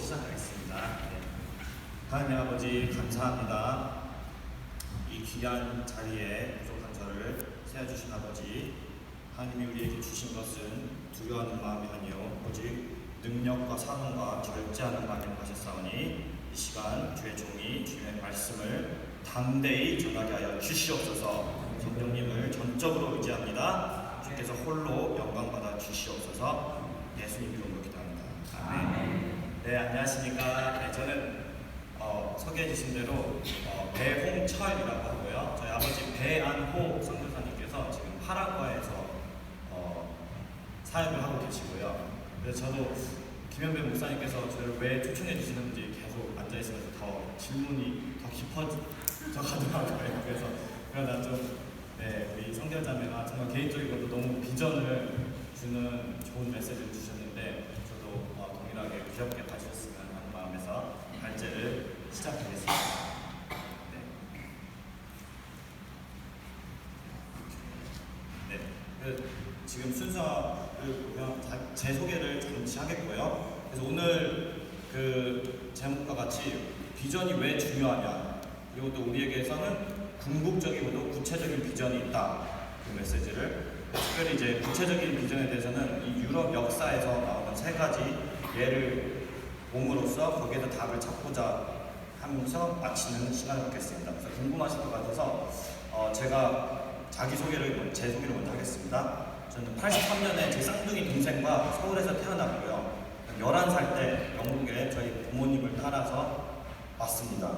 시작하겠습니다. 네. 하나님 아버지 감사합니다. 이 귀한 자리에 부족한 저를 세워주신 아버지, 하나님이 우리에게 주신 것은 두려워하는 마음이 아니요 오직 능력과 사랑과 절제하는 마음을 하셨사오니 이 시간 주의 종이 주의 말씀을 담대히 전하게 하여 주시옵소서. 성령님을 전적으로 의지합니다. 주께서 홀로 영광받아 주시옵소서. 예수님 이름으로 기도합니다. 아멘. 네, 안녕하십니까. 네, 저는 소개해 주신 대로 배홍철이라고 하고요. 저희 아버지 배안호 선교사님께서 지금 파라과에서 사역을 하고 계시고요. 그래서 저도 김현배 목사님께서 저를 왜 초청해 주시는지 계속 앉아 있으면서 더 질문이 더 깊어져 가더라고요. 그래서 그러나 좀 우리 성결자매가 정말 개인적으로도 너무 비전을 주는 좋은 메시지를 주셨는데 저도 동일하게 귀엽게 봐주셨으면 하는 마음에서 발제를 시작하겠습니다. 지금 순서를 보면 제 소개를 잠시 하겠고요. 그래서 오늘 그 제목과 같이 비전이 왜 중요하냐, 그리고 또 우리에게서는 궁극적이고도 구체적인 비전이 있다, 그 메시지를 특별히 이제 구체적인 비전에 대해서는 이 유럽 역사에서 나오는 세 가지 예를 봄으로써 거기에서 답을 찾고자 하면서 마치는 시간을 갖겠습니다. 그래서 궁금하실 것 같아서 제가 제 소개를 먼저 하겠습니다. 저는 83년에 제 쌍둥이 동생과 서울에서 태어났고요. 11살 때 영국에 저희 부모님을 따라서 왔습니다.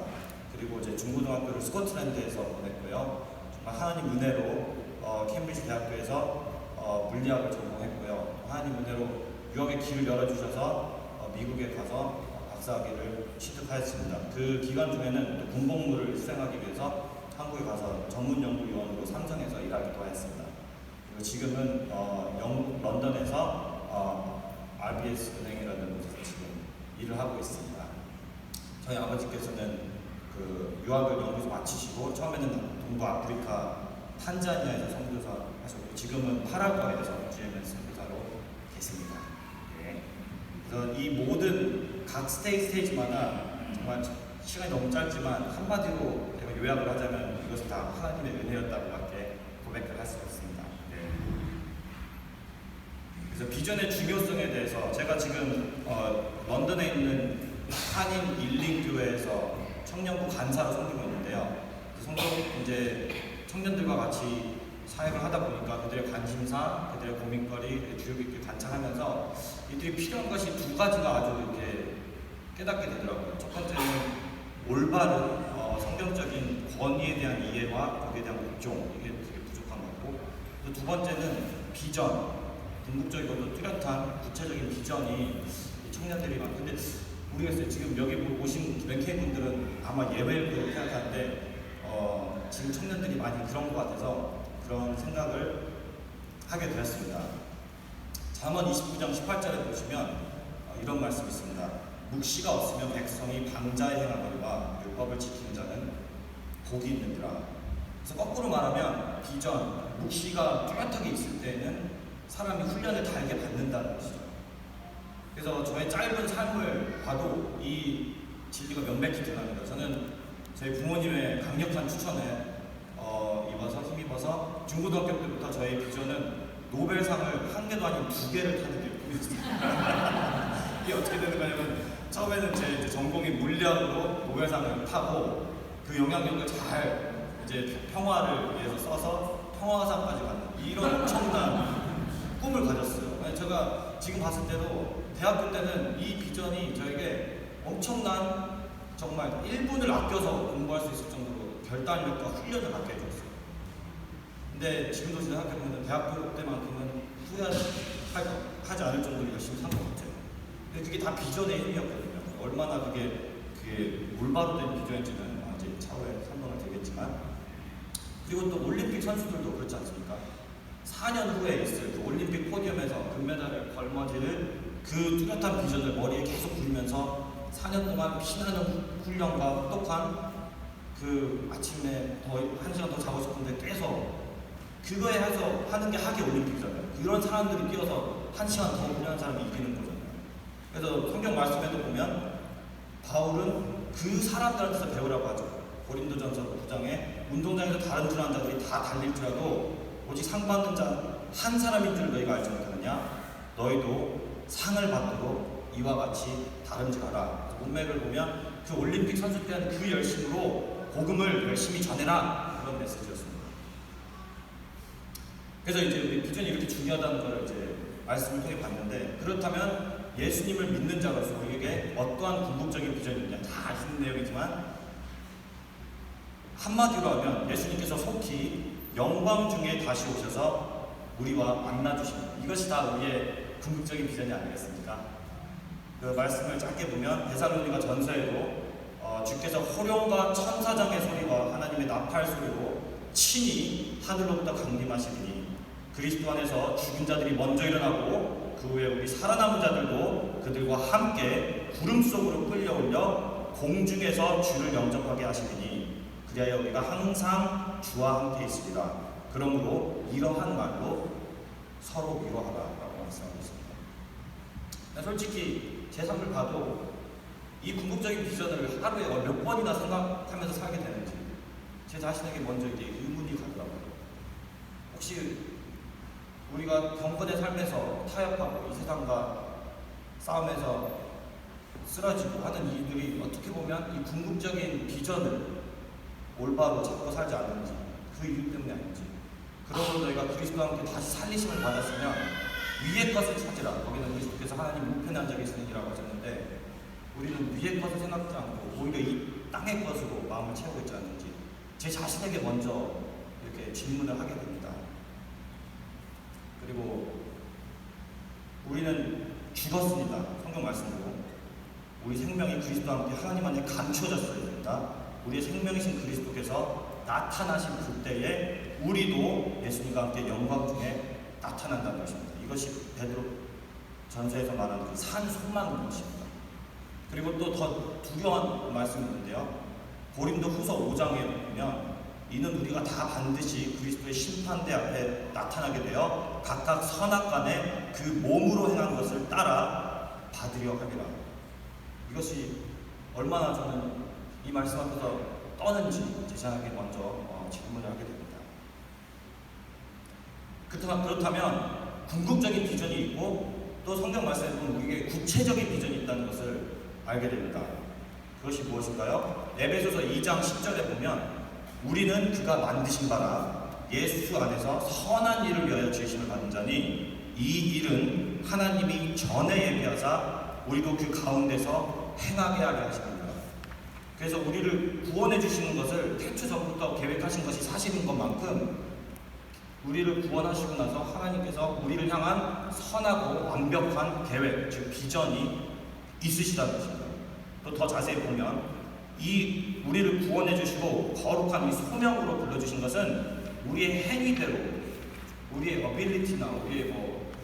그리고 이제 중고등학교를 스코틀랜드에서 보냈고요. 정말 하나님 은혜로 캠브리지 대학교에서 물리학을 전공했고요. 하나님 은혜로 유학의 길을 열어주셔서 미국에 가서 박사학위를 취득하였습니다. 그 기간 중에는 또 군복무를 수행하기 위해서 한국에 가서 전문연구위원으로 삼성에서 일하기도 하였습니다. 그리고 지금은 영국 런던에서 RBS 은행이라는 곳에서 지금 일을 하고 있습니다. 저희 아버지께서는 그 유학을 영국에서 마치시고 처음에는 동부 아프리카 탄자니아에서 선교사 하셨고 지금은 파라과이에서 GMS 선교사로 계십니다. 네. 그래서 이 모든 각 스테이지마다 정말 시간이 너무 짧지만 한마디로 제가 요약을 하자면 이것은 다 하나님의 은혜였다고밖에 고백을 할 수가 없습니다. 네. 그래서 비전의 중요성에 대해서 제가 지금 런던에 있는 한인 일링교회에서 청년부 간사로 섬기고 있는데요. 이제 청년들과 같이 사역을 하다 보니까 그들의 관심사, 그들의 고민거리, 주요 깊게 관찰하면서 이들이 필요한 것이 두 가지가 아주 이렇게 깨닫게 되더라고요. 첫 번째는 올바른 성경적인 권위에 대한 이해와 거기에 대한 복종, 이게 되게 부족한 것 같고, 또 두 번째는 비전, 궁극적이고도 뚜렷한 구체적인 비전이 청년들이 많은데 모르겠어요. 지금 여기 오신 맥케이 분들은 아마 예외일 거라고 생각하는데 지금 청년들이 많이 그런 것 같아서 그런 생각을 하게 되었습니다. 잠언 29장 18절에 보시면 이런 말씀이 있습니다. 묵시가 없으면 백성이 방자에 행하거니와 율법을 지키는 자는 복이 있느니라. 그래서 거꾸로 말하면 비전, 묵시가 뚜렷하게 있을 때에는 사람이 훈련을 달게 받는다는 것이죠. 그래서 저의 짧은 삶을 봐도 이 진리가 명백히 드러납니다. 저는 저희 부모님의 강력한 추천에 힘입어서 중고등학교 때부터 저의 비전은 노벨상을 한 개도 아닌 두 개를 타는 게 꿈이었습니다. 이게 어떻게 되는 거냐면 처음에는 제 전공이 물리학으로 노벨상을 타고 그 영향력을 잘 이제 평화를 위해서 써서 평화상까지 받는 이런 엄청난 꿈을 가졌어요. 제가 지금 봤을 때도 대학교 때는 이 비전이 저에게 엄청난 정말 1분을 아껴서 공부할 수 있을 정도로 결단력과 훈련을 받게 해줬어요. 근데 지금도 생각해보면 대학교 때만큼은 후회하지 않을 정도로 열심히 산 것 같아요. 근데 그게 다 비전의 힘이었거든요. 얼마나 그게 올바로 된 비전인지는 이제 차후에 설명을 드리겠지만, 그리고 또 올림픽 선수들도 그렇지 않습니까? 4년 후에 있을 그 올림픽 포디움에서 금메달을 걸머지를 그 뚜렷한 비전을 머리에 계속 굴리면서 4년 동안 피나는 훈련과 혹독한 그 아침에 더 1시간 더 자고 싶은데 깨서 그거에 해서 하는 게 하계 올림픽이잖아요. 그런 사람들이 뛰어서 1시간 더 훈련한 사람이 이기는 거잖아요. 그래서 성경 말씀에도 보면 바울은 그 사람들한테서 배우라고 하죠. 고린도전서 9장에 운동장에서 다른 줄 아는 자들이 다 달릴지라도 오직 상 받는 자 한 사람인 줄 너희가 알지 못하느냐? 너희도 상을 받도록 이와 같이 다름질하라. 문맥을 보면 그 올림픽 선수 때는 그 열심으로 복음을 열심히 전해라, 그런 메시지였습니다. 그래서 이제 우리 비전이 이렇게 중요하다는 걸 이제 말씀을 통해 봤는데, 그렇다면 예수님을 믿는 자로서 우리에게 어떠한 궁극적인 비전이 있냐, 다 아시는 내용이지만 한마디로 하면 예수님께서 속히 영광 중에 다시 오셔서 우리와 만나주십니다. 이것이 다 우리의 궁극적인 비전이 아니겠습니까? 그 말씀을 짧게 보면 데살로니가 전서에도 주께서 호령과 천사장의 소리와 하나님의 나팔 소리로 친히 하늘로부터 강림하시리니 그리스도 안에서 죽은 자들이 먼저 일어나고 그 후에 우리 살아남은 자들도 그들과 함께 구름 속으로 끌려올려 공중에서 주를 영접하게 하시리니 그리하여 우리가 항상 주와 함께 있으리라. 그러므로 이러한 말로 서로 위로하라라고 말씀하고 있습니다. 솔직히 제 삶을 봐도 이 궁극적인 비전을 하루에 몇 번이나 생각하면서 살게 되는지 제 자신에게 먼저 이제 의문이 가더라고요. 혹시 우리가 경건의 삶에서 타협하고 이 세상과 싸움에서 쓰러지고 하는 이들이 어떻게 보면 이 궁극적인 비전을 올바로 잡고 살지 않는지, 그 이유 때문에 아닌지, 그러므로 너희가 그리스도와 함께 다시 살리심을 받았으면 위의 것을 찾으라. 거기는 그리스도께서 하나님 우편에 앉아 계시느니라고 하셨는데 우리는 위의 것을 생각지 않고 오히려 이 땅의 것으로 마음을 채우고 있지 않는지 제 자신에게 먼저 이렇게 질문을 하게 됩니다. 그리고 우리는 죽었습니다. 성경 말씀으로 우리 생명이 그리스도와 함께 하나님 안에 감추어졌어야 됩니다. 우리의 생명이신 그리스도께서 나타나신 그때에 우리도 예수님과 함께 영광 중에 나타난다는 것입니다. 이것이 베드로 전서에서 말하는 그 산 소망인 것입니다. 그리고 또 더 두려운 말씀이 있는데요. 고린도 후서 5장에 보면 이는 우리가 다 반드시 그리스도의 심판대 앞에 나타나게 되어 각각 선악간에 그 몸으로 행한 것을 따라 받으려 하리라. 이것이 얼마나 저는 이 말씀 앞에서 떠는지 제 자신에게 먼저 질문을 하게 됩니다. 그렇다면 궁극적인 비전이 있고 또 성경 말씀에 보면 우리에게 구체적인 비전이 있다는 것을 알게 됩니다. 그것이 무엇인가요? 에베소서 2장 10절에 보면 우리는 그가 만드신 바라 예수 안에서 선한 일을 위하여 지으심을 받은 자니 이 일은 하나님이 전에 예비하사 우리도 그 가운데서 행하게 하려 하십니다. 그래서 우리를 구원해 주시는 것을 태초 전부터 계획하신 것이 사실인 것만큼 우리를 구원하시고 나서 하나님께서 우리를 향한 선하고 완벽한 계획, 즉 비전이 있으시다는 것입니다. 또 더 자세히 보면 이 우리를 구원해 주시고 거룩한 이 소명으로 불러주신 것은 우리의 행위대로 우리의 어빌리티나 우리의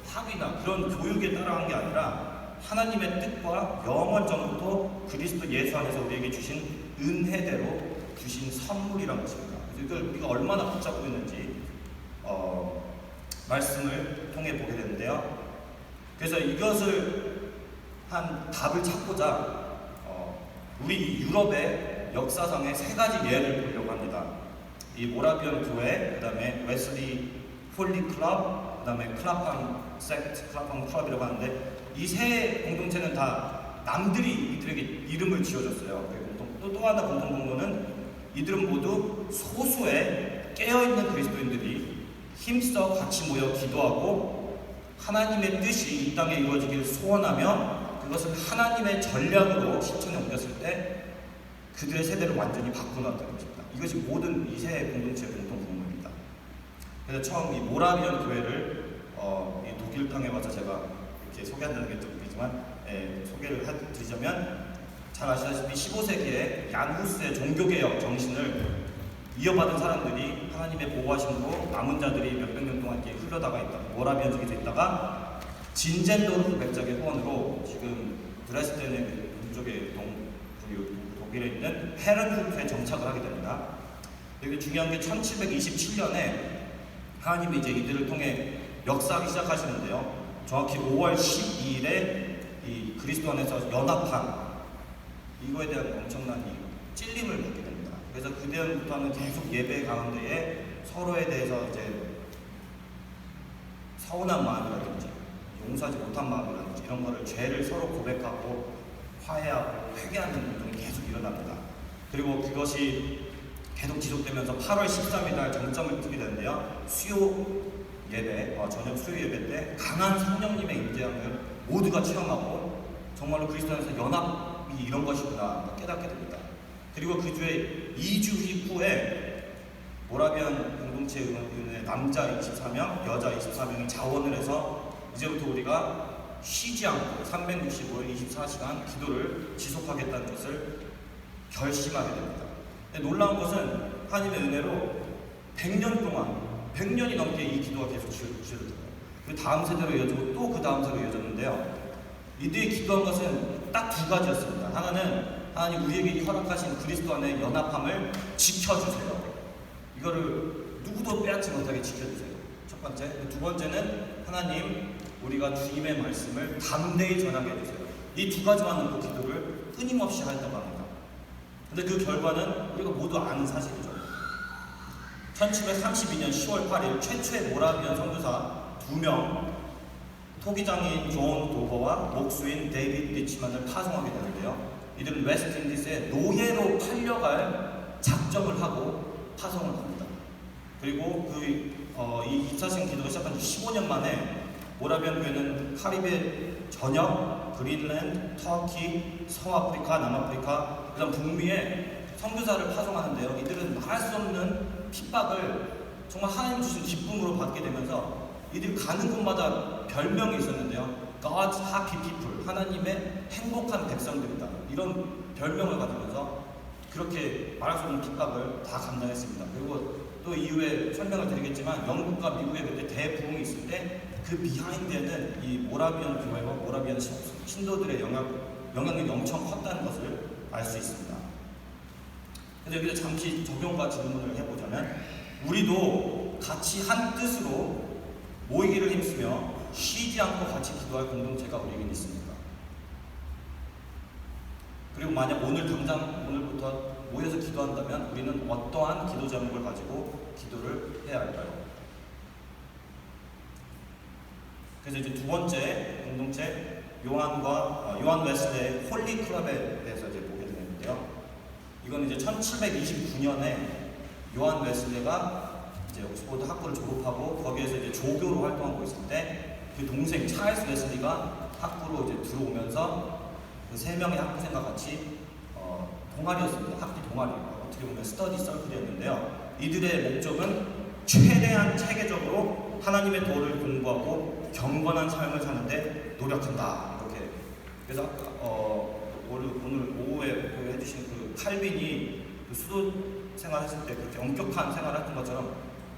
학위나 그런 교육에 따라 한 게 아니라 하나님의 뜻과 영원 전부터 그리스도 예수 안에서 우리에게 주신 은혜대로 주신 선물이란 것입니다. 그래서 이걸 우리가 얼마나 붙잡고 있는지 말씀을 통해 보게 되는데요. 그래서 이것을 한 답을 찾고자 우리 유럽의 역사상의 세 가지 예를 보려고 합니다. 이 모라비언 교회, 그 다음에 웨슬리 폴리 클럽, 그 다음에 클라팡 섹트, 클라팡 클럽이라고 하는데 이 세 공동체는 다 남들이 이들에게 이름을 지어줬어요. 또 하나 공통 공로는 이들은 모두 소수의 깨어있는 그리스도인들이 힘써 같이 모여 기도하고 하나님의 뜻이 이 땅에 이루어지기를 소원하며 그것을 하나님의 전략으로 실천에 옮겼을 때 그들의 세대를 완전히 바꿔놨다는 것입니다. 이것이 모든 이 세 공동체의 공통 공로입니다. 그래서 처음 이 모라비언 교회를 이 독일 땅에 와서 제가 이렇게 소개한다는 게 좀 웃기지만 소개를 해드리자면 잘 아시다시피 15세기에 얀 후스의 종교개혁 정신을 이어받은 사람들이 하나님의 보호하심으로 남은 자들이 몇백 년 동안 이렇게 흘러다가 있다. 모라비언 쪽에 있다가 진젠도르프 백작의 후원으로 지금 드레스덴의 동쪽에 독일에 있는 헤른후트에 정착을 하게 됩니다. 여기 중요한 게 1727년에 하나님이 이제 이들을 통해 역사하기 시작하시는데요. 정확히 5월 12일에 이 그리스도 안에서 연합한 이거에 대한 엄청난 찔림을 받게 됩니다. 그래서 그때부터는 계속 예배 가운데에 서로에 대해서 이제 서운한 마음이라든지 용서하지 못한 마음이라든지 이런 거를 죄를 서로 고백하고 화해하고 회개하는 운동이 계속 일어납니다. 그리고 그것이 계속 지속되면서 8월 13일 날 정점을 찍게 되는데요. 수요 예배, 저녁 수요 예배 때 강한 성령님의 임재함을 모두가 체험하고 정말로 그리스도 안에서 연합이 이런 것이구나 깨닫게 됩니다. 그리고 그 주에 2주 후에 모라비안 공동체 의원의 남자 24명, 여자 24명이 자원을 해서 이제부터 우리가 쉬지 않고 365일 24시간 기도를 지속하겠다는 것을 결심하게 됩니다. 놀라운 것은 하나님의 은혜로 100년 동안 100년이 넘게 이 기도가 계속 지속되더라고요. 그 다음 세대로 이어지고 또 그 다음 세대로 이어졌는데요. 이들이 기도한 것은 딱 두 가지였습니다. 하나는 하나님 우리에게 허락하신 그리스도 안의 연합함을 지켜주세요. 이거를 누구도 빼앗지 못하게 지켜주세요. 첫 번째. 두 번째는 하나님 우리가 주님의 말씀을 담대히 전하게 해주세요. 이 두 가지만 놓고 기도를 끊임없이 하였다고 합니다. 근데 그 결과는 우리가 모두 아는 사실이죠. 1732년 10월 8일 최초의 모라비안 선교사 2명, 토기장인 존 도버와 목수인 데이비드 리치만을 파송하게 되는데요. 이들은 웨스트인디스에 노예로 팔려갈 작정을 하고 파송을 합니다. 그리고 이 2차신 기도가 시작한 지 15년 만에 모라비안 교회는 카리브해 전역, 그린랜드, 터키, 서아프리카, 남아프리카, 그다음 북미에 선교사를 파송하는데요. 이들은 말할 수 없는 핍박을 정말 하나님 주신 기쁨으로 받게 되면서 이들이 가는 곳마다 별명이 있었는데요. God's happy people, 하나님의 행복한 백성들이다. 이런 별명을 가지면서 그렇게 말할 수 없는 핍박을 다 감당했습니다. 그리고 또 이후에 설명을 드리겠지만 영국과 미국에 그때 대부흥이 있을 때 그 비하인드에는 이 모라비안 교회와 모라비안 신도들의 영향력이 엄청 컸다는 것을 알 수 있습니다. 그래서 여기서 잠시 적용과 질문을 해보자면 우리도 같이 한 뜻으로 모이기를 힘쓰며 쉬지 않고 같이 기도할 공동체가 우리에겐 있습니까? 그리고 만약 오늘부터 모여서 기도한다면 우리는 어떠한 기도 제목을 가지고 기도를 해야 할까요? 그래서 이제 두 번째 공동체 요한 웨슬레의 홀리 클럽에 대해서 이제 보게 되는데요. 이건 이제 1729년에 요한 웨슬레가 이제 옥스퍼드 학교를 졸업하고 거기에서 이제 조교로 활동하고 있을 때 그 동생 찰스 웨슬리가 학교로 이제 들어오면서 그 세 명의 학부생과 같이 동아리였습니다. 학기 동아리, 어떻게 보면 스터디 서클이었는데요. 이들의 목적은 최대한 체계적으로 하나님의 도를 공부하고 경건한 삶을 사는데 노력한다. 이렇게. 그래서 오늘 오후에 해주신 그 칼빈이 그 수도 생활했을 때 그렇게 엄격한 생활을 했던 것처럼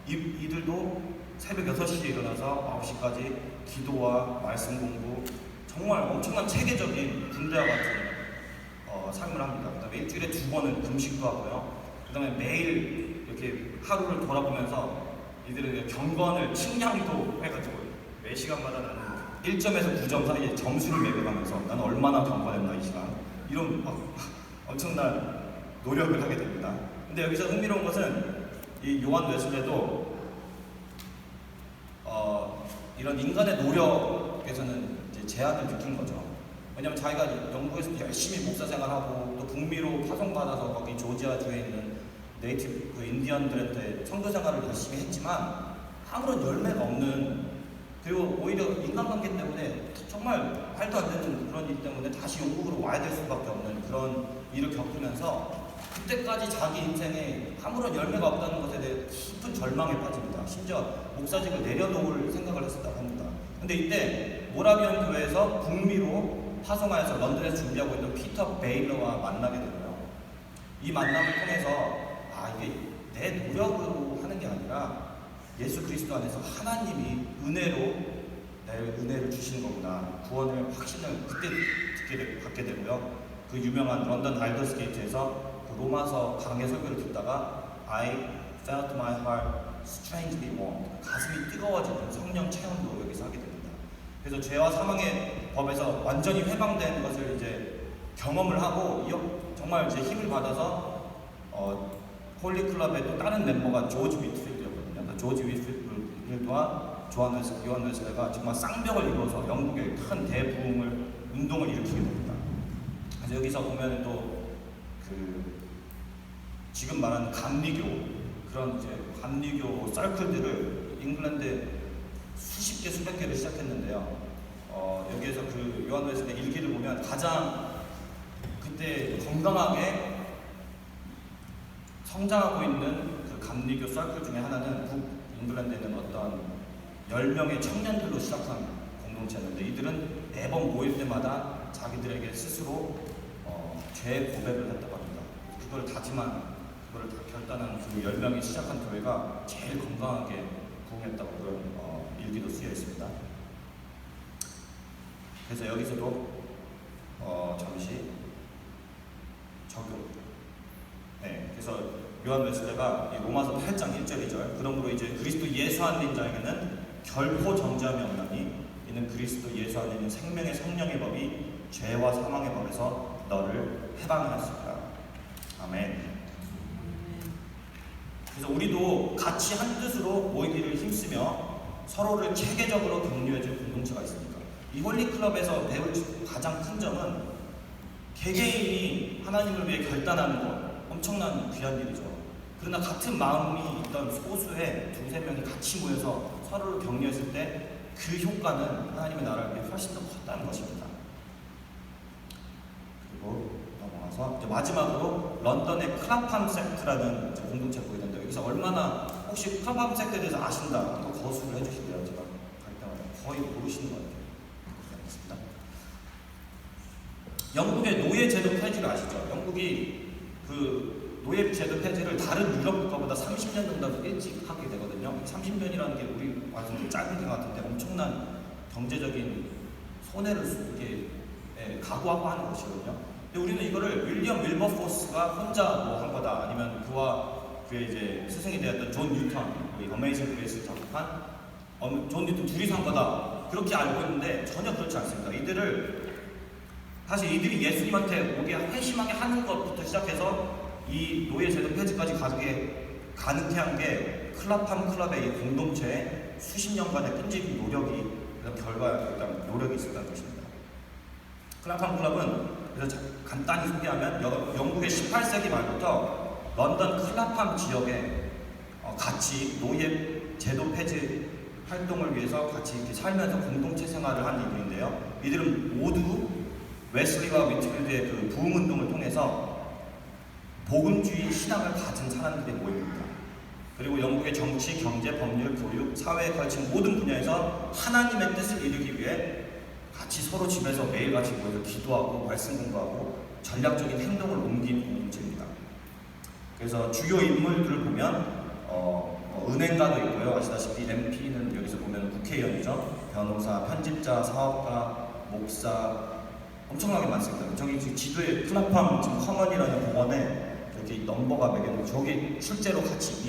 이들도 새벽 6시에 일어나서 9시까지 기도와 말씀 공부, 정말 엄청난 체계적인 군대와 같은 삶을 합니다. 그 다음에 일주일에 2번은 금식도 하고요. 그 다음에 매일 이렇게 하루를 돌아보면서 이들은 경건을 측량도 해가지고 매 시간마다 나는 1점에서 9점 사이에 점수를 매겨가면서 나는 얼마나 경건했나 이 시간, 이런 엄청난 노력을 하게 됩니다. 근데 여기서 흥미로운 것은 이 요한 웨슬레도 이런 인간의 노력에서는 이제 제한을 느낀 거죠. 왜냐면 자기가 영국에서 열심히 목사 생활하고 또 북미로 파송받아서 거기 조지아주에 있는 네이티브 그 인디언들한테 선교 생활을 열심히 했지만 아무런 열매가 없는, 그리고 오히려 인간관계 때문에 정말 말도 안 되는 그런 일 때문에 다시 영국으로 와야 될 수밖에 없는 그런 일을 겪으면서 그때까지 자기 인생에 아무런 열매가 없다는 것에 대해 깊은 절망에 빠집니다. 심지어 목사직을 내려놓을 생각을 했었다고 합니다. 근데 이때 모라비안 교회에서 북미로 파송하여서 런던에서 준비하고 있던 피터 베일러와 만나게 되고요. 이 만남을 통해서 이게 내 노력으로 하는 게 아니라 예수 그리스도 안에서 하나님이 은혜를 주시는 거구나, 구원을 확신을 그때 갖게 되고요. 그 유명한 런던 알더스게이트에서 그 로마서 강해 설교를 듣다가 I felt my heart strangely warmed, 가슴이 뜨거워지는 성령 체험도 여기서 하게 됩니다. 그래서 죄와 사망의 법에서 완전히 해방된 것을 이제 경험을 하고 정말 이제 힘을 받아서 홀리클럽의 또 다른 멤버가 조지 위트필드였거든요. 조지 위트필드와 요한 웨슬레가 정말 쌍벽을 이루어서 영국의 큰 대부흥을 운동을 일으키게 됩니다. 그래서 여기서 보면 또 지금 말하는 감리교 그런 이제 감리교 서클들을 잉글랜드에 수십 개 수백 개를 시작했는데요. 여기에서 요한 웨슬레 일기를 보면 가장 그때 건강하게 성장하고 있는 그 감리교 서클 중에 하나는 잉글랜드에 있는 어떤 10명의 청년들로 시작한 공동체였는데 이들은 매번 모일 때마다 자기들에게 스스로 죄 고백을 했다고 합니다. 그걸 다 결단한 그 10명이 시작한 교회가 제일 건강하게 부흥했다고 그런 일기도 쓰여 있습니다. 그래서 여기서도 잠시 적용. 네, 그래서 요한 웨슬레가 로마서 8장 1절 2절 그러므로 이제 그리스도 예수 안에 있는 자에게는 결코 정죄함이 없나니 이는 그리스도 예수 안에 있는 생명의 성령의 법이 죄와 사망의 법에서 너를 해방하였습니다. 아멘. 그래서 우리도 같이 한 뜻으로 모이기를 힘쓰며 서로를 체계적으로 격려해줄 공동체가 있습니다. 이 홀리클럽에서 배울 가장 큰 점은 개개인이 하나님을 위해 결단하는 것 엄청난 귀한 일이죠. 그러나 같은 마음이 있던 소수의 두세 명이 같이 모여서 서로를 격려했을 때 그 효과는 하나님의 나라를 위해 훨씬 더 컸다는 것입니다. 그리고 넘어가서 이제 마지막으로 런던의 클라팜 섹트라는 공동체를 보게 된다. 여기서 얼마나 혹시 클라팜 섹트에 대해서 아신다 또 거수를 해주시고요. 제가 갈 때마다 거의 모르시는 것 같아요. 알겠습니다. 영국의 노예 제도 폐지를 아시죠? 영국이 그 노예 제도 폐지를 다른 유럽 국가보다 30년 정도 일찍 하게 되거든요. 30년이라는 게 우리 완전 짧은 것 같은데 엄청난 경제적인 손해를 각오하고 하는 것이거든요. 근데 우리는 이거를 윌리엄 윌버포스가 혼자 한 거다, 아니면 그와 그의 이제 스승이 되었던 존 뉴턴, 우리 어메이징 그레이스를 작곡한 존 뉴턴 둘이서 한 거다 그렇게 알고 있는데 전혀 그렇지 않습니다. 사실 이들이 예수님한테 오게 회심하게 하는 것부터 시작해서 이 노예 제도 폐지까지 가능케 한 게 클라팜 클럽의 이 공동체의 수십 년간의 끈질긴 노력이 노력이 있었다는 것입니다. 클라팜 클럽은 그래서 간단히 소개하면 영국의 18세기 말부터 런던 클라팜 지역에 같이 노예 제도 폐지 활동을 위해서 같이 이렇게 살면서 공동체 생활을 한 이들인데요. 이들은 모두 웨슬리와 위트필드의 그 부흥 운동을 통해서 복음주의 신앙을 가진 사람들의 모임입니다. 그리고 영국의 정치, 경제, 법률, 교육, 사회에 걸친 모든 분야에서 하나님의 뜻을 이루기 위해 같이 서로 집에서 매일같이 모여서 기도하고 말씀 공부하고 전략적인 행동을 옮긴 공동체입니다. 그래서 주요 인물들을 보면 은행가도 있고요. 아시다시피 MP는 여기서 보면 국회의원이죠. 변호사, 편집자, 사업가, 목사 엄청나게 많습니다. 저기 지도에 클라팜 지금 커먼이라는 공원에 이렇게 넘버가 매겨놓고 저기 실제로 같이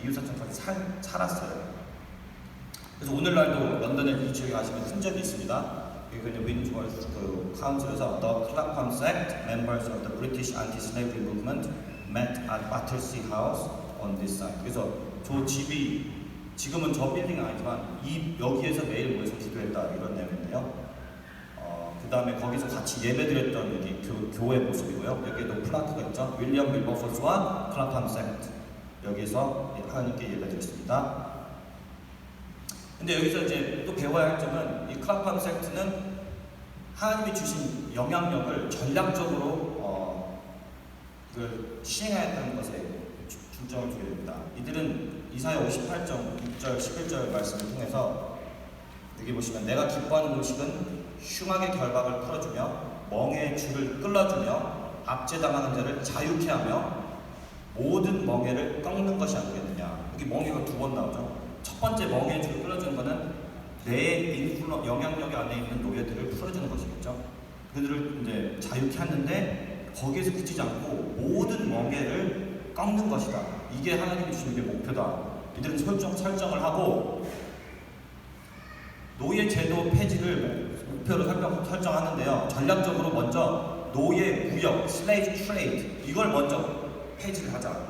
이웃사촌까지 살았어요. 그래서 오늘날도 런던에 이 지역에 가시면 흔적이 있습니다. 여기 이제 윈즈워스 그 카운슬에서 The Clapham Sect, members of the British Anti-Slavery Movement, met at Battersea House on this site. 그래서 저 집이 지금은 저 빌딩은 아니지만 여기에서 매일 모여서 기도했다 이런 내용인데요. 그 다음에 거기서 같이 예배드렸던 여기 교회 모습이고요. 여기에도 플라크가 있죠. 윌리엄 윌버포스와 클라팜 섹트, 여기서 하나님께 예배드렸습니다. 근데 여기서 이제 또 배워야 할 점은 이 클라팜 섹트는 하나님이 주신 영향력을 전략적으로 시행해야 하는 것에 중점을 두게 됩니다. 이들은 이사야 58장 6절 11절 말씀을 통해서 여기 보시면 내가 기뻐하는 음식은 흉악의 결박을 풀어주며 멍에의 줄을 끌어주며 압제당하는 자를 자유케 하며 모든 멍에를 꺾는 것이 아니겠느냐. 여기 멍에가 두 번 나오죠. 첫 번째 멍에의 줄을 끌어주는 것은 내 영향력 안에 있는 노예들을 풀어주는 것이겠죠. 그들을 이제 자유케 하는데 거기에서 그치지 않고 모든 멍에를 꺾는 것이다. 이게 하나님이 주신 게 목표다. 이들은 설정을 하고 노예 제도 폐지를 목표로 설정하는데요. 전략적으로 먼저 노예 무역, slave trade 이걸 먼저 폐지를 하자.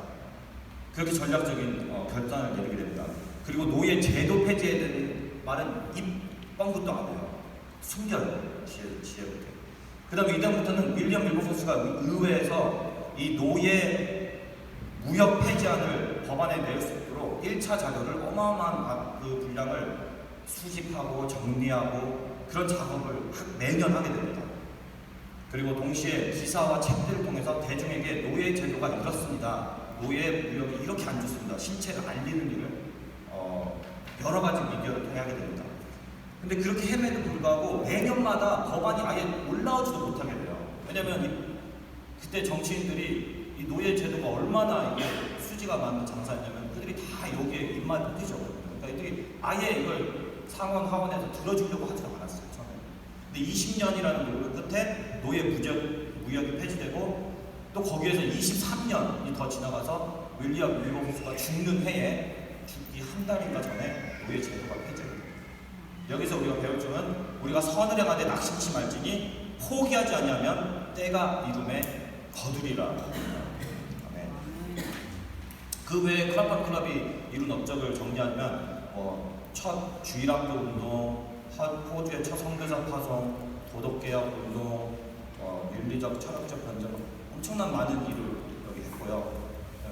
그렇게 전략적인 결단을 내리게 됩니다. 그리고 노예 제도 폐지에 대한 말은 입 뻥긋도 안 해요. 숨겨요. 지혜롭게. 그 다음에 이다음부터는 윌리엄 밀버포스가 의회에서 이 노예 무역 폐지안을 법안에 낼 수 있도록 1차 자료를 어마어마한 그 분량을 수집하고 정리하고 그런 작업을 매년 하게 됩니다. 그리고 동시에 기사와 책들을 통해서 대중에게 노예 제도가 이렇습니다. 노예 무역이 이렇게 안 좋습니다. 실체를 알리는 일을 여러 가지 미디어를 통해 하게 됩니다. 근데 그렇게 헤매도 불구하고 매년마다 법안이 아예 올라오지도 못하게 돼요. 왜냐면 그때 정치인들이 이 노예 제도가 얼마나 이게 수지가 많은 장사였냐면 그들이 다 여기에 입맛 못 드셔거든요. 그러니까 이들이 아예 이걸 상원 하원에서 들어주려고 하지 않았어요. 처음에. 근데 20년이라는 노력 끝에 노예 무역이 폐지되고 또 거기에서 23년이 더 지나가서 윌리엄 밀버포스가 죽는 해에 죽기 한 달인가 전에 노예 제도가 폐지됩니다. 여기서 우리가 배울 점은 우리가 선을 행하되 낙심치 말지니 포기하지 아니하면 때가 이름에 거두리라. 아멘. 그 외에 클라판 클럽이 이룬 업적을 정리하면 첫 주일학교 운동, 호주의 첫 선교사 파송, 도덕개혁 운동, 윤리적 철학적 변정 엄청난 많은 일을 여기 했고요.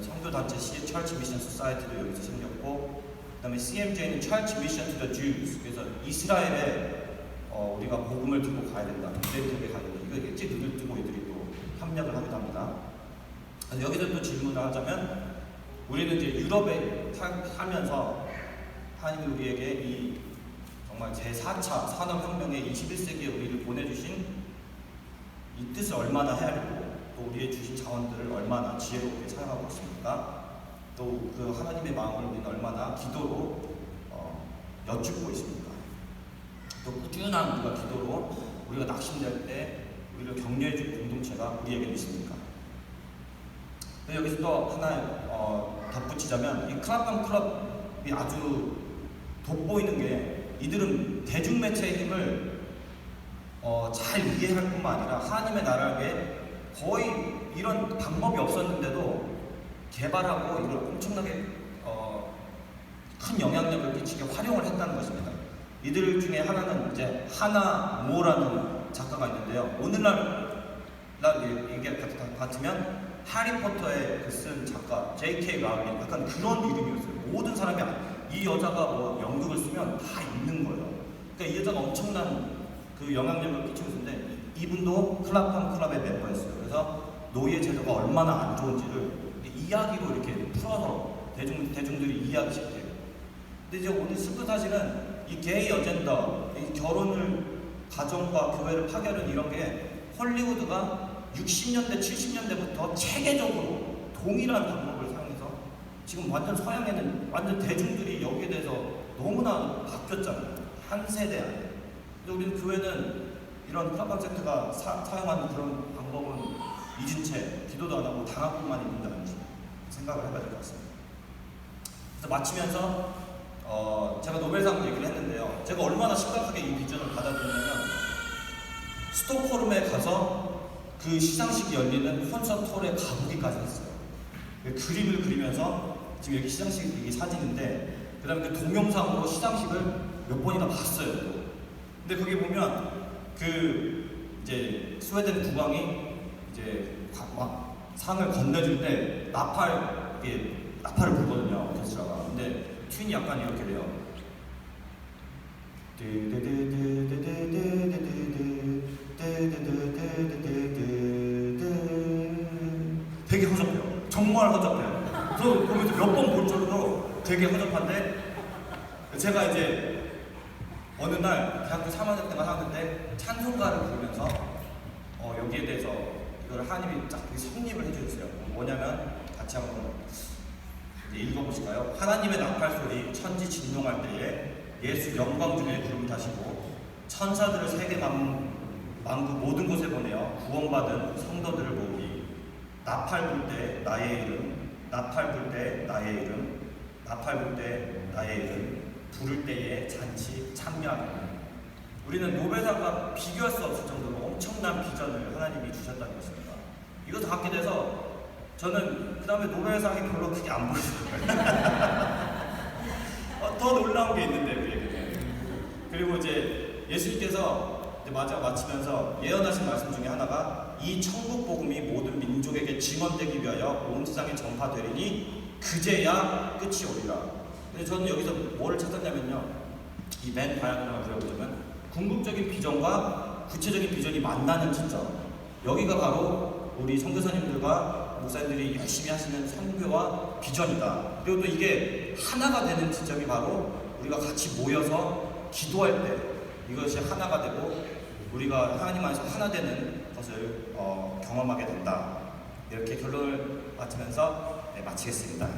선교단체 Church Mission Society도 여기서 생겼고, 그 다음에 CMJ는 Church Mission to the Jews. 그래서 이스라엘에 우리가 복음을 들고 가야 된다. 유대인에게 가야 된다. 이거 일찍 눈을 뜨고 이들이 또 협력을 하기도 합니다. 그래서 여기서 또 질문을 하자면, 우리는 이제 유럽에 살면서 하나님이 우리에게 이 정말 제4차 산업혁명의 21세기에 우리를 보내주신 이 뜻을 얼마나 헤아리고 또 우리의 주신 자원들을 얼마나 지혜롭게 사용하고 있습니까? 또 그 하나님의 마음을 우리는 얼마나 기도로 여쭙고 있습니까? 또 꾸준한 우리가 기도로 우리가 낙심될 때 우리를 격려해줄 공동체가 우리에게 있습니까? 여기서 또 하나 덧붙이자면 이 클라판 클럽이 아주 돋보이는 게 이들은 대중매체의 힘을 잘 이해할 뿐만 아니라 하나님의 나라를 위해 거의 이런 방법이 없었는데도 개발하고 이걸 엄청나게 큰 영향력을 끼치게 활용을 했다는 것입니다. 이들 중에 하나는 이제 하나 모라는 작가가 있는데요. 오늘날 이게 같으면 해리포터에 쓴 작가 J.K. 라울링 약간 그런 이름이었어요. 모든 사람이 이 여자가 연극을 쓰면 다 읽는 거예요. 그러니까 이 여자가 엄청난 그 영향력을 끼치고 있는데 이분도 클라판 클럽의 멤버였어요. 그래서 노예 제도가 얼마나 안 좋은지를 이야기로 이렇게 풀어서 대중들이 이해하기 쉽게 해요. 근데 이제 오늘 슬픈 사실은 이 게이 어젠더, 이 결혼을 가정과 교회를 파괴하는 이런 게 헐리우드가 60년대, 70년대부터 체계적으로 동일한 방법을 사용해서 지금 완전 서양에는 완전 대중들이 여기에 대해서 너무나 바뀌었잖아요. 한 세대 안에. 근데 우리는 교회는 이런 클라판 섹트가 사용하는 그런 방법은 잊은 채 기도도 안 하고 당할 뿐만 있는다는 생각을 해봐야 될 것 같습니다. 그래서 마치면서 제가 노벨상 얘기를 했는데요. 제가 얼마나 심각하게 이 비전을 받아들였냐면 스톡홀름에 가서 그 시상식이 열리는 콘서트홀에 가보기까지 했어요. 그림을 그리면서 지금 여기 시상식 이 사진인데 그 다음에 그 동영상으로 시상식을 몇 번이나 봤어요. 또. 근데 거기 보면 그 이제 스웨덴 국왕이 이제 막 상을 건네줄 때 나팔을 불거든요. 오케스트라가. 근데 튠이 약간 이렇게 돼요. 되게 허접해요. 정말 허접해요. 저 보면서 몇 번 볼 정도로 되게 허접한데 제가 이제 어느 날 대학교 3학년 때만 하는데 찬송가를 부르면서 여기에 대해서 이걸 하나님이 딱 성립을 해주셨어요. 뭐냐면 같이 한번 읽어보실까요? 하나님의 나팔 소리 천지 진동할 때에 예수 영광 중에 구름 타시고 천사들을 세계 만국 모든 곳에 보내어 구원받은 성도들을 모으리. 나팔 불 때 나의 이름, 나팔 불 때 나의 이름, 나팔 불 때 나의 이름, 부를 때에 잔치 참여하리라. 우리는 노벨상과 비교할 수 없을 정도로 엄청난 비전을 하나님이 주셨다는 것입니다. 이것을 갖게 돼서 저는 그 다음에 노벨상이 별로 크게 안 보였어요. 더 놀라운 게 있는데 우리에게는. 그리고 이제 예수님께서 이제 마치면서 예언하신 말씀 중에 하나가 이 천국 복음이 모든 민족에게 증언되기 위하여 온 세상에 전파되리니 그제야 끝이 오리라. 근데 저는 여기서 뭐를 찾았냐면요, 이 맨 다이아그램을 그려보자면 궁극적인 비전과 구체적인 비전이 만나는 지점, 여기가 바로 우리 선교사님들과 목사님들이 열심히 하시는 선교와 비전이다. 그리고 또 이게 하나가 되는 지점이 바로 우리가 같이 모여서 기도할 때 이것이 하나가 되고 우리가 하나님 안에서 하나 되는 것을 경험하게 된다. 이렇게 결론을 마치면서 마치겠습니다.